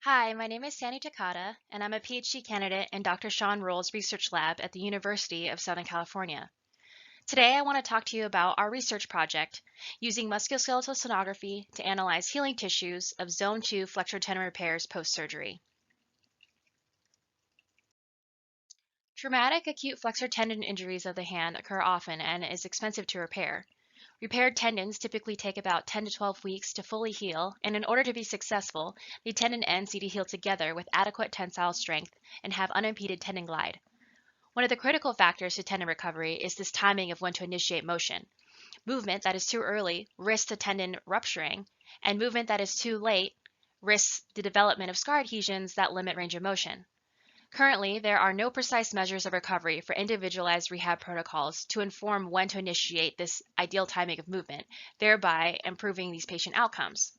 Hi, my name is Sandy Takata, and I'm a PhD candidate in Dr. Sean Roll's research lab at the University of Southern California. Today, I want to talk to you about our research project using musculoskeletal sonography to analyze healing tissues of Zone 2 flexor tendon repairs post-surgery. Traumatic acute flexor tendon injuries of the hand occur often and is expensive to repair. Repaired tendons typically take about 10 to 12 weeks to fully heal, and in order to be successful, the tendon ends need to heal together with adequate tensile strength and have unimpeded tendon glide. One of the critical factors to tendon recovery is this timing of when to initiate motion. Movement that is too early risks the tendon rupturing, and movement that is too late risks the development of scar adhesions that limit range of motion. Currently, there are no precise measures of recovery for individualized rehab protocols to inform when to initiate this ideal timing of movement, thereby improving these patient outcomes.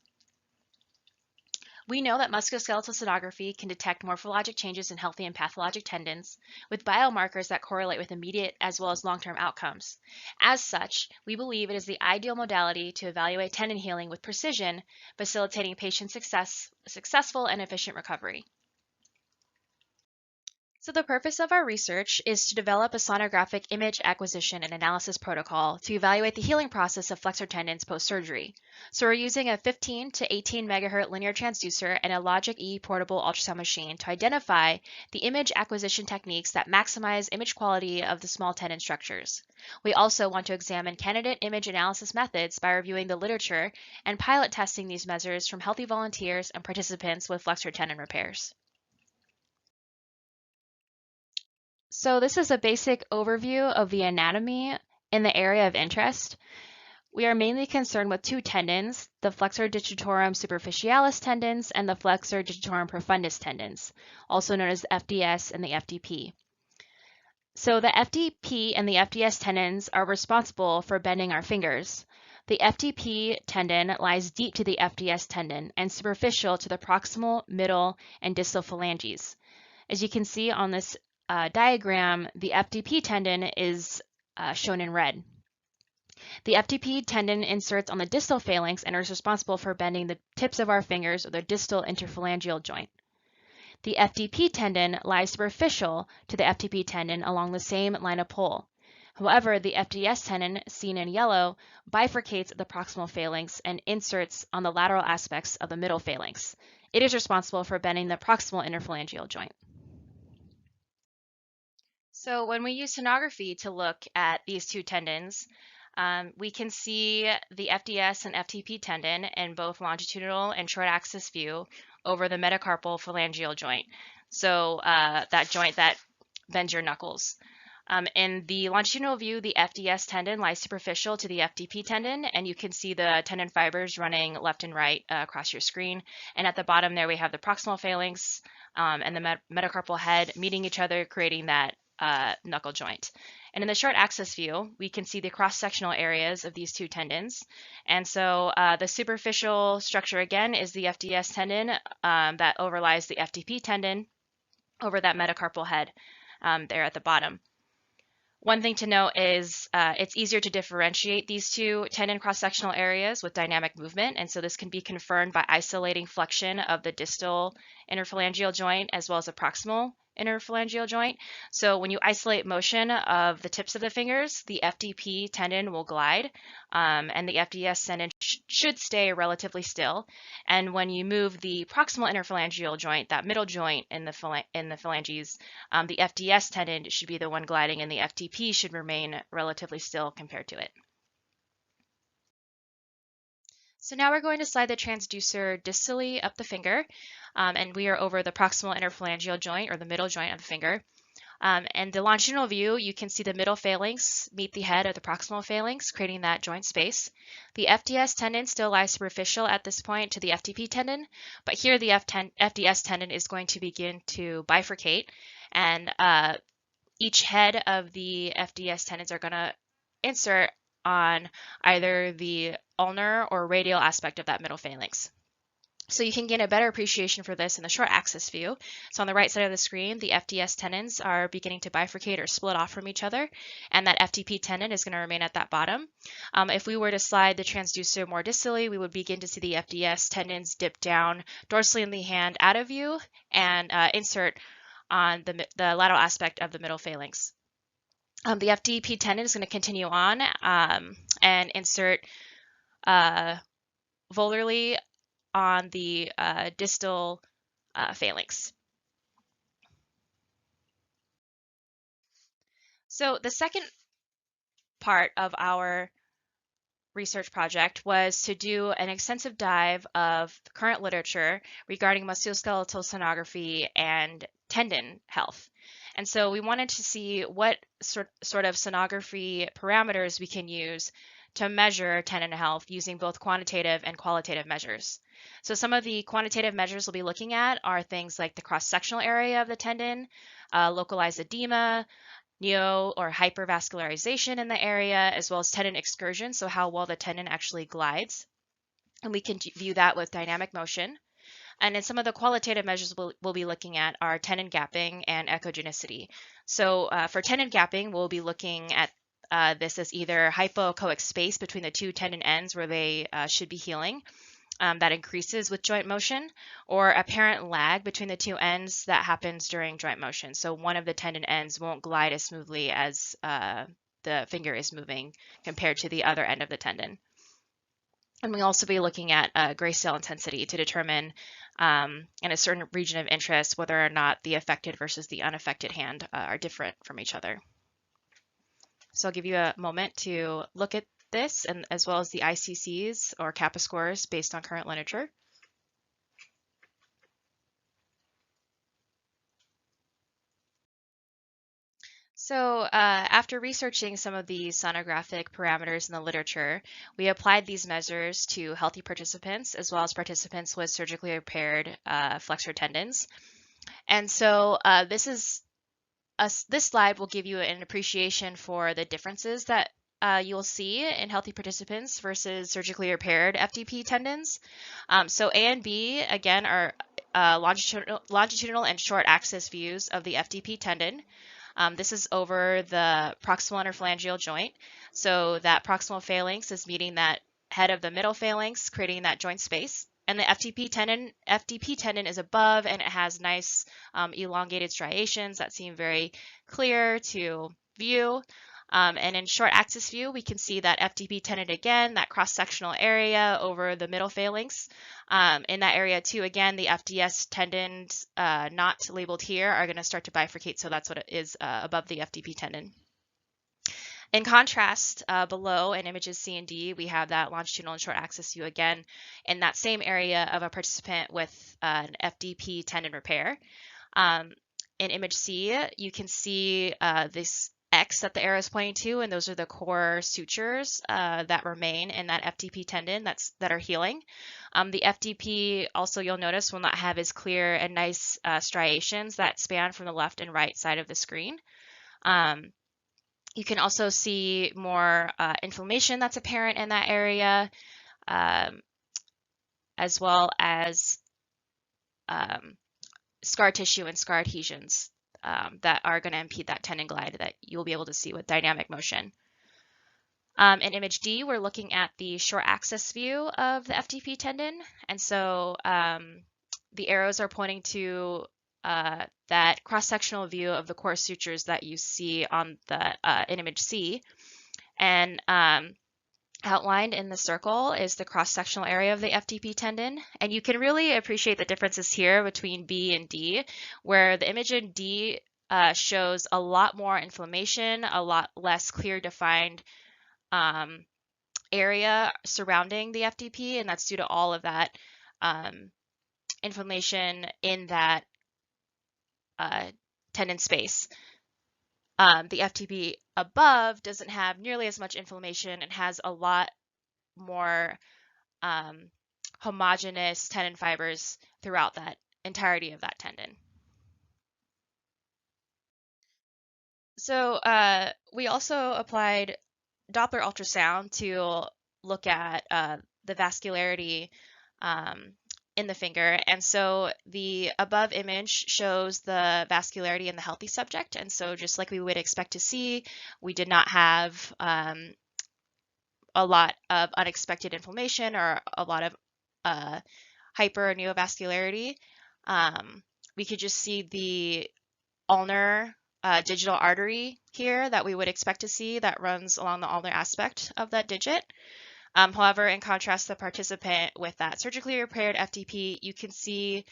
We know that musculoskeletal sonography can detect morphologic changes in healthy and pathologic tendons with biomarkers that correlate with immediate as well as long-term outcomes. As such, we believe it is the ideal modality to evaluate tendon healing with precision, facilitating patient successful and efficient recovery. So the purpose of our research is to develop a sonographic image acquisition and analysis protocol to evaluate the healing process of flexor tendons post-surgery. So we're using a 15 to 18 megahertz linear transducer and a Logic E portable ultrasound machine to identify the image acquisition techniques that maximize image quality of the small tendon structures. We also want to examine candidate image analysis methods by reviewing the literature and pilot testing these measures from healthy volunteers and participants with flexor tendon repairs. So this is a basic overview of the anatomy in the area of interest. We are mainly concerned with two tendons, the flexor digitorum superficialis tendons and the flexor digitorum profundus tendons, also known as the FDS and the FDP. So the FDP and the FDS tendons are responsible for bending our fingers. The FDP tendon lies deep to the FDS tendon and superficial to the proximal, middle, and distal phalanges. As you can see on this diagram, the FDP tendon is shown in red. The FDP tendon inserts on the distal phalanx and is responsible for bending the tips of our fingers or the distal interphalangeal joint. The FDP tendon lies superficial to the FDP tendon along the same line of pull. However, the FDS tendon, seen in yellow, bifurcates the proximal phalanx and inserts on the lateral aspects of the middle phalanx. It is responsible for bending the proximal interphalangeal joint. So when we use sonography to look at these two tendons, we can see the FDS and FTP tendon in both longitudinal and short axis view over the metacarpal phalangeal joint. So that joint that bends your knuckles. In the longitudinal view, the FDS tendon lies superficial to the FDP tendon, and you can see the tendon fibers running left and right across your screen. And at the bottom there, we have the proximal phalanx and the metacarpal head meeting each other, creating that knuckle joint. And in the short axis view, we can see the cross-sectional areas of these two tendons. And so the superficial structure again is the FDS tendon that overlies the FDP tendon over that metacarpal head there at the bottom. One thing to note is it's easier to differentiate these two tendon cross-sectional areas with dynamic movement, and so this can be confirmed by isolating flexion of the distal interphalangeal joint as well as the proximal interphalangeal joint. So when you isolate motion of the tips of the fingers, the FDP tendon will glide, and the FDS tendon should stay relatively still. And when you move the proximal interphalangeal joint, that middle joint in the phalanges, the FDS tendon should be the one gliding, and the FDP should remain relatively still compared to it. So now we're going to slide the transducer distally up the finger, and we are over the proximal interphalangeal joint, or the middle joint of the finger. And the longitudinal view, you can see the middle phalanx meet the head of the proximal phalanx, creating that joint space. The FDS tendon still lies superficial at this point to the FTP tendon, but here the FDS tendon is going to begin to bifurcate, and each head of the FDS tendons are going to insert on either the ulnar or radial aspect of that middle phalanx. So you can gain a better appreciation for this in the short axis view. So on the right side of the screen, the FDS tendons are beginning to bifurcate or split off from each other, and that FTP tendon is going to remain at that bottom. If we were to slide the transducer more distally, we would begin to see the FDS tendons dip down dorsally in the hand out of view and insert on the lateral aspect of the middle phalanx. The FTP tendon is going to continue on and insert volarly on the distal phalanx. So the second part of our research project was to do an extensive dive of current literature regarding musculoskeletal sonography and tendon health. And so we wanted to see what sort of sonography parameters we can use to measure tendon health using both quantitative and qualitative measures. So some of the quantitative measures we'll be looking at are things like the cross-sectional area of the tendon, localized edema, neo or hypervascularization in the area, as well as tendon excursion, so how well the tendon actually glides. And we can view that with dynamic motion. And then some of the qualitative measures we'll be looking at are tendon gapping and echogenicity. So for tendon gapping, we'll be looking at this as either hypoechoic space between the two tendon ends where they should be healing, that increases with joint motion, or apparent lag between the two ends that happens during joint motion. So one of the tendon ends won't glide as smoothly as the finger is moving compared to the other end of the tendon. And we'll also be looking at gray cell intensity to determine in a certain region of interest whether or not the affected versus the unaffected hand are different from each other. So I'll give you a moment to look at this, and as well as the ICCs or kappa scores based on current literature. So after researching some of the sonographic parameters in the literature, we applied these measures to healthy participants as well as participants with surgically repaired flexor tendons. And so this slide will give you an appreciation for the differences that you'll see in healthy participants versus surgically repaired FTP tendons. So A and B, again, are longitudinal and short axis views of the FTP tendon. This is over the proximal interphalangeal joint. So that proximal phalanx is meeting that head of the middle phalanx, creating that joint space. And the FTP tendon is above, and it has nice elongated striations that seem very clear to view. And in short axis view, we can see that FTP tendon again, that cross-sectional area over the middle phalanx. In that area too, again, the FDS tendons not labeled here are going to start to bifurcate, so that's what it is above the FTP tendon. In contrast, below in images C and D, we have that longitudinal and short axis view again in that same area of a participant with an FDP tendon repair. In image C, you can see this X that the arrow is pointing to, and those are the core sutures that remain in that FTP tendon that are healing. The FTP also, you'll notice, will not have as clear and nice striations that span from the left and right side of the screen. You can also see more inflammation that's apparent in that area, as well as scar tissue and scar adhesions that are going to impede that tendon glide that you'll be able to see with dynamic motion. In image D, we're looking at the short axis view of the FTP tendon. And so the arrows are pointing to that cross-sectional view of the core sutures that you see on the in image C. And outlined in the circle is the cross-sectional area of the FTP tendon. And you can really appreciate the differences here between B and D, where the image in D shows a lot more inflammation, a lot less clear defined area surrounding the FTP, and that's due to all of that inflammation in that tendon space. The FTP above doesn't have nearly as much inflammation and has a lot more homogeneous tendon fibers throughout that entirety of that tendon. So we also applied Doppler ultrasound to look at the vascularity in the finger. And so the above image shows the vascularity in the healthy subject. And so just like we would expect to see, we did not have a lot of unexpected inflammation or a lot of hyper or neovascularity. We could just see the ulnar digital artery here that we would expect to see that runs along the ulnar aspect of that digit. However, in contrast to the participant with that surgically repaired FTP, you can see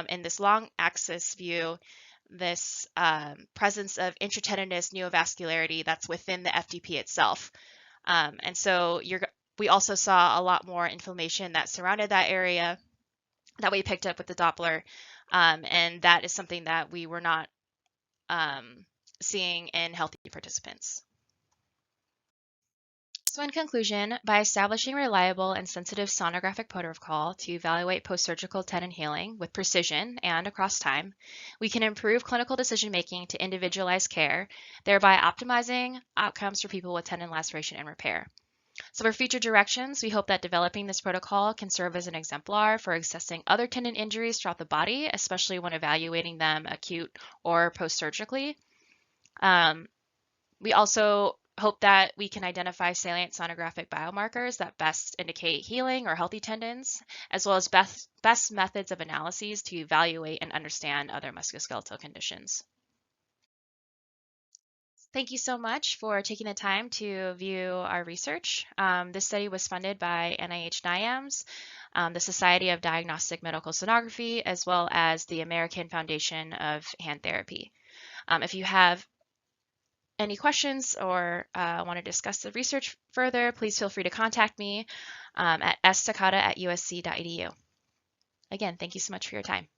in this long axis view this presence of intratendinous neovascularity that's within the FTP itself. And so we also saw a lot more inflammation that surrounded that area that we picked up with the Doppler. And that is something that we were not seeing in healthy participants. So in conclusion, by establishing reliable and sensitive sonographic protocol to evaluate post-surgical tendon healing with precision and across time, we can improve clinical decision-making to individualize care, thereby optimizing outcomes for people with tendon laceration and repair. So for future directions, we hope that developing this protocol can serve as an exemplar for assessing other tendon injuries throughout the body, especially when evaluating them acute or post-surgically. We also hope that we can identify salient sonographic biomarkers that best indicate healing or healthy tendons, as well as best methods of analyses to evaluate and understand other musculoskeletal conditions. Thank you so much for taking the time to view our research. This study was funded by NIAMS, the Society of Diagnostic Medical Sonography, as well as the American Foundation of Hand Therapy. If you have any questions or want to discuss the research further, please feel free to contact me at stakata@usc.edu. Again, thank you so much for your time.